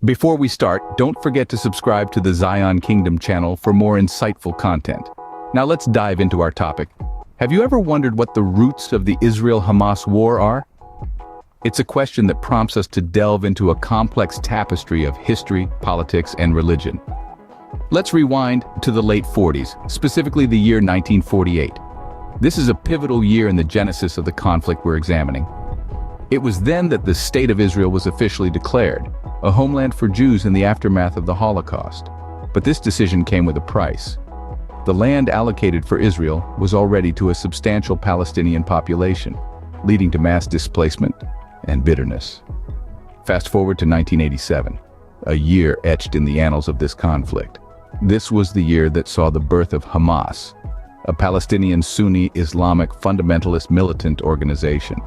Before we start, don't forget to subscribe to the Zion Kingdom channel for more insightful content. Now let's dive into our topic. Have you ever wondered what the roots of the Israel-Hamas war are? It's a question that prompts us to delve into a complex tapestry of history, politics, and religion. Let's rewind to the late 40s, specifically the year 1948. This is a pivotal year in the genesis of the conflict we're examining. It was then that the State of Israel was officially declared, a homeland for Jews in the aftermath of the Holocaust. But this decision came with a price. The land allocated for Israel was already to a substantial Palestinian population, leading to mass displacement and bitterness. Fast forward to 1987, a year etched in the annals of this conflict. This was the year that saw the birth of Hamas, a Palestinian Sunni Islamic fundamentalist militant organization.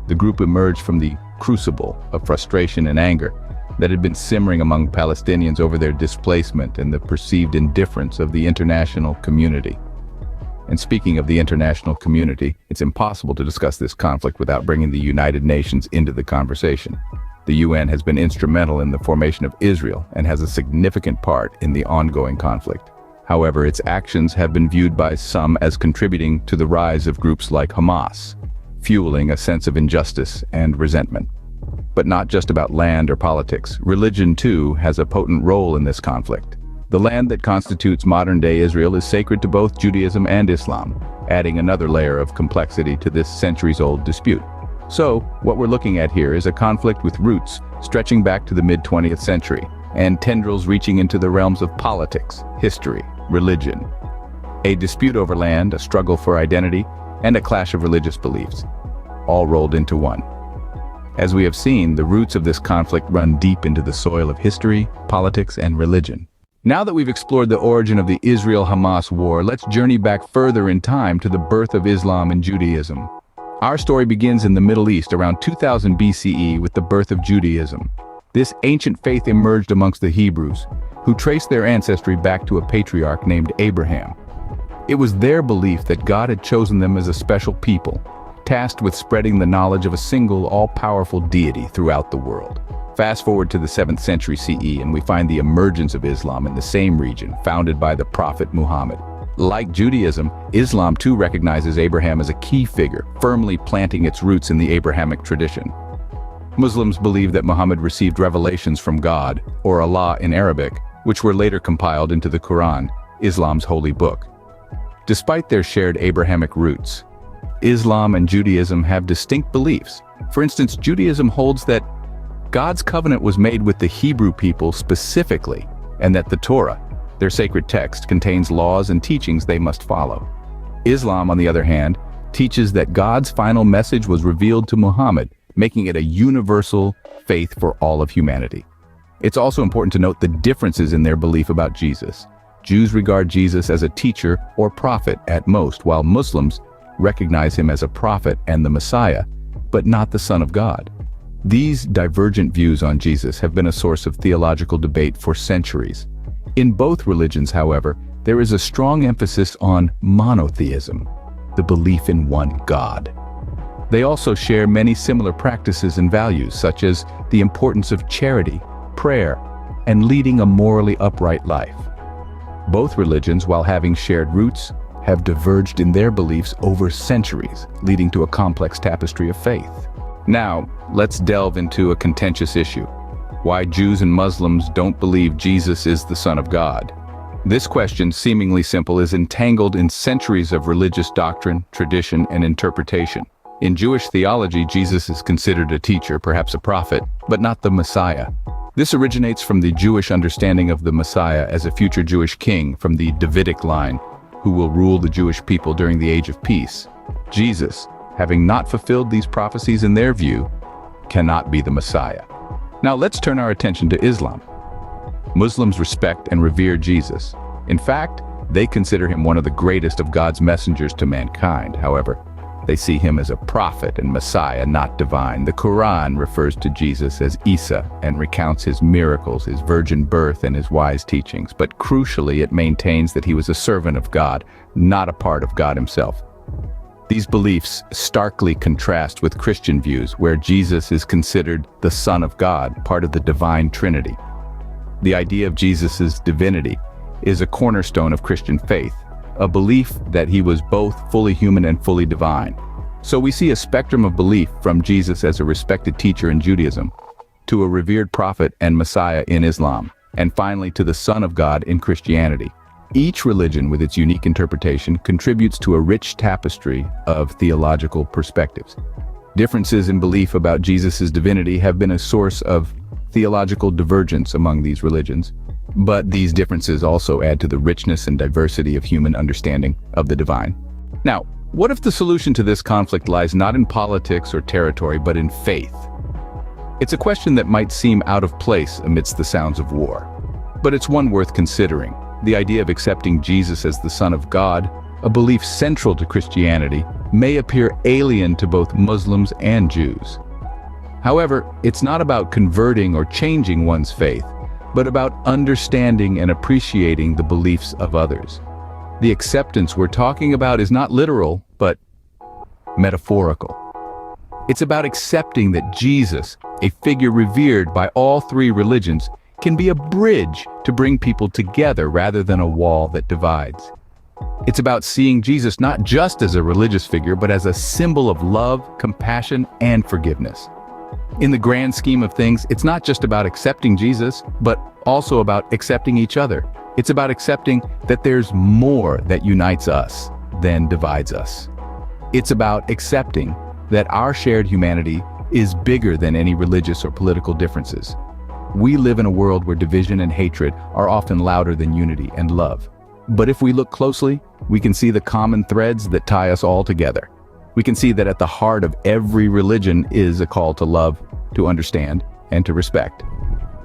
The group emerged from the crucible of frustration and anger that had been simmering among Palestinians over their displacement and the perceived indifference of the international community. And speaking of the international community, it's impossible to discuss this conflict without bringing the United Nations into the conversation. The UN has been instrumental in the formation of Israel and has a significant part in the ongoing conflict. However, its actions have been viewed by some as contributing to the rise of groups like Hamas, fueling a sense of injustice and resentment. But not just about land or politics. Religion, too, has a potent role in this conflict. The land that constitutes modern-day Israel is sacred to both Judaism and Islam, adding another layer of complexity to this centuries-old dispute. So, what we're looking at here is a conflict with roots stretching back to the mid-20th century, and tendrils reaching into the realms of politics, history, religion. A dispute over land, a struggle for identity, and a clash of religious beliefs, all rolled into one. As we have seen, the roots of this conflict run deep into the soil of history, politics, and religion. Now that we've explored the origin of the Israel-Hamas war, let's journey back further in time to the birth of Islam and Judaism. Our story begins in the Middle East around 2000 BCE with the birth of Judaism. This ancient faith emerged amongst the Hebrews, who traced their ancestry back to a patriarch named Abraham. It was their belief that God had chosen them as a special people, tasked with spreading the knowledge of a single, all-powerful deity throughout the world. Fast forward to the 7th century CE, and we find the emergence of Islam in the same region, founded by the Prophet Muhammad. Like Judaism, Islam too recognizes Abraham as a key figure, firmly planting its roots in the Abrahamic tradition. Muslims believe that Muhammad received revelations from God, or Allah in Arabic, which were later compiled into the Quran, Islam's holy book. Despite their shared Abrahamic roots, Islam and Judaism have distinct beliefs. For instance, Judaism holds that God's covenant was made with the Hebrew people specifically, and that the Torah, their sacred text, contains laws and teachings they must follow. Islam, on the other hand, teaches that God's final message was revealed to Muhammad, making it a universal faith for all of humanity. It's also important to note the differences in their belief about Jesus. Jews regard Jesus as a teacher or prophet at most, while Muslims recognize him as a prophet and the Messiah, but not the Son of God. These divergent views on Jesus have been a source of theological debate for centuries. In both religions, however, there is a strong emphasis on monotheism, the belief in one God. They also share many similar practices and values, such as the importance of charity, prayer, and leading a morally upright life. Both religions, while having shared roots, have diverged in their beliefs over centuries, leading to a complex tapestry of faith. Now, let's delve into a contentious issue: why Jews and Muslims don't believe Jesus is the Son of God. This question, seemingly simple, is entangled in centuries of religious doctrine, tradition, and interpretation. In Jewish theology, Jesus is considered a teacher, perhaps a prophet, but not the Messiah. This originates from the Jewish understanding of the Messiah as a future Jewish king from the Davidic line, who will rule the Jewish people during the Age of Peace. Jesus, having not fulfilled these prophecies in their view, cannot be the Messiah. Now let's turn our attention to Islam. Muslims respect and revere Jesus. In fact, they consider him one of the greatest of God's messengers to mankind. However, they see him as a prophet and Messiah, not divine. The Quran refers to Jesus as Isa and recounts his miracles, his virgin birth, and his wise teachings. But crucially, it maintains that he was a servant of God, not a part of God himself. These beliefs starkly contrast with Christian views, where Jesus is considered the Son of God, part of the divine Trinity. The idea of Jesus' divinity is a cornerstone of Christian faith, a belief that he was both fully human and fully divine. So we see a spectrum of belief from Jesus as a respected teacher in Judaism, to a revered prophet and Messiah in Islam, and finally to the Son of God in Christianity. Each religion, with its unique interpretation, contributes to a rich tapestry of theological perspectives. Differences in belief about Jesus' divinity have been a source of theological divergence among these religions, but these differences also add to the richness and diversity of human understanding of the divine. Now, what if the solution to this conflict lies not in politics or territory, but in faith? It's a question that might seem out of place amidst the sounds of war, but it's one worth considering. The idea of accepting Jesus as the Son of God, a belief central to Christianity, may appear alien to both Muslims and Jews. However, it's not about converting or changing one's faith, but about understanding and appreciating the beliefs of others. The acceptance we're talking about is not literal, but metaphorical. It's about accepting that Jesus, a figure revered by all three religions, can be a bridge to bring people together rather than a wall that divides. It's about seeing Jesus not just as a religious figure, but as a symbol of love, compassion, and forgiveness. In the grand scheme of things, it's not just about accepting Jesus, but also about accepting each other. It's about accepting that there's more that unites us than divides us. It's about accepting that our shared humanity is bigger than any religious or political differences. We live in a world where division and hatred are often louder than unity and love. But if we look closely, we can see the common threads that tie us all together. We can see that at the heart of every religion is a call to love, to understand, and to respect.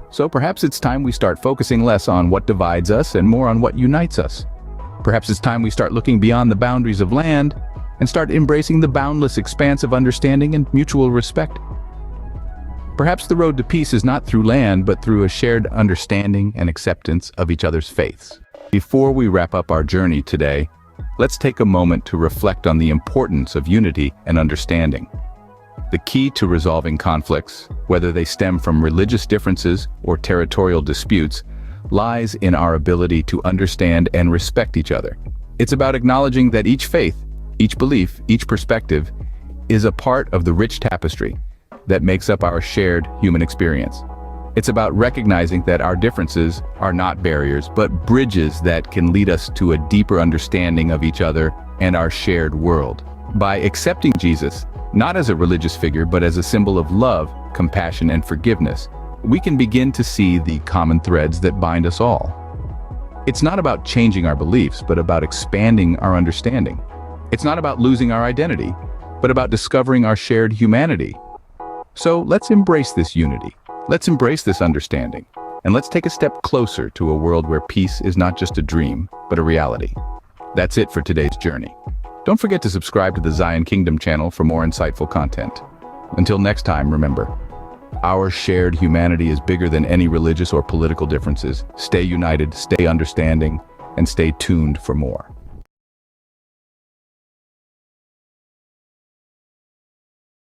So perhaps it's time we start focusing less on what divides us and more on what unites us. Perhaps it's time we start looking beyond the boundaries of land and start embracing the boundless expanse of understanding and mutual respect. Perhaps the road to peace is not through land, but through a shared understanding and acceptance of each other's faiths. Before we wrap up our journey today, let's take a moment to reflect on the importance of unity and understanding. The key to resolving conflicts, whether they stem from religious differences or territorial disputes, lies in our ability to understand and respect each other. It's about acknowledging that each faith, each belief, each perspective is a part of the rich tapestry that makes up our shared human experience. It's about recognizing that our differences are not barriers, but bridges that can lead us to a deeper understanding of each other and our shared world. By accepting Jesus, not as a religious figure, but as a symbol of love, compassion, and forgiveness, we can begin to see the common threads that bind us all. It's not about changing our beliefs, but about expanding our understanding. It's not about losing our identity, but about discovering our shared humanity. So let's embrace this unity. Let's embrace this understanding. And let's take a step closer to a world where peace is not just a dream, but a reality. That's it for today's journey. Don't forget to subscribe to the Zion Kingdom channel for more insightful content. Until next time, remember, our shared humanity is bigger than any religious or political differences. Stay united, stay understanding, and stay tuned for more.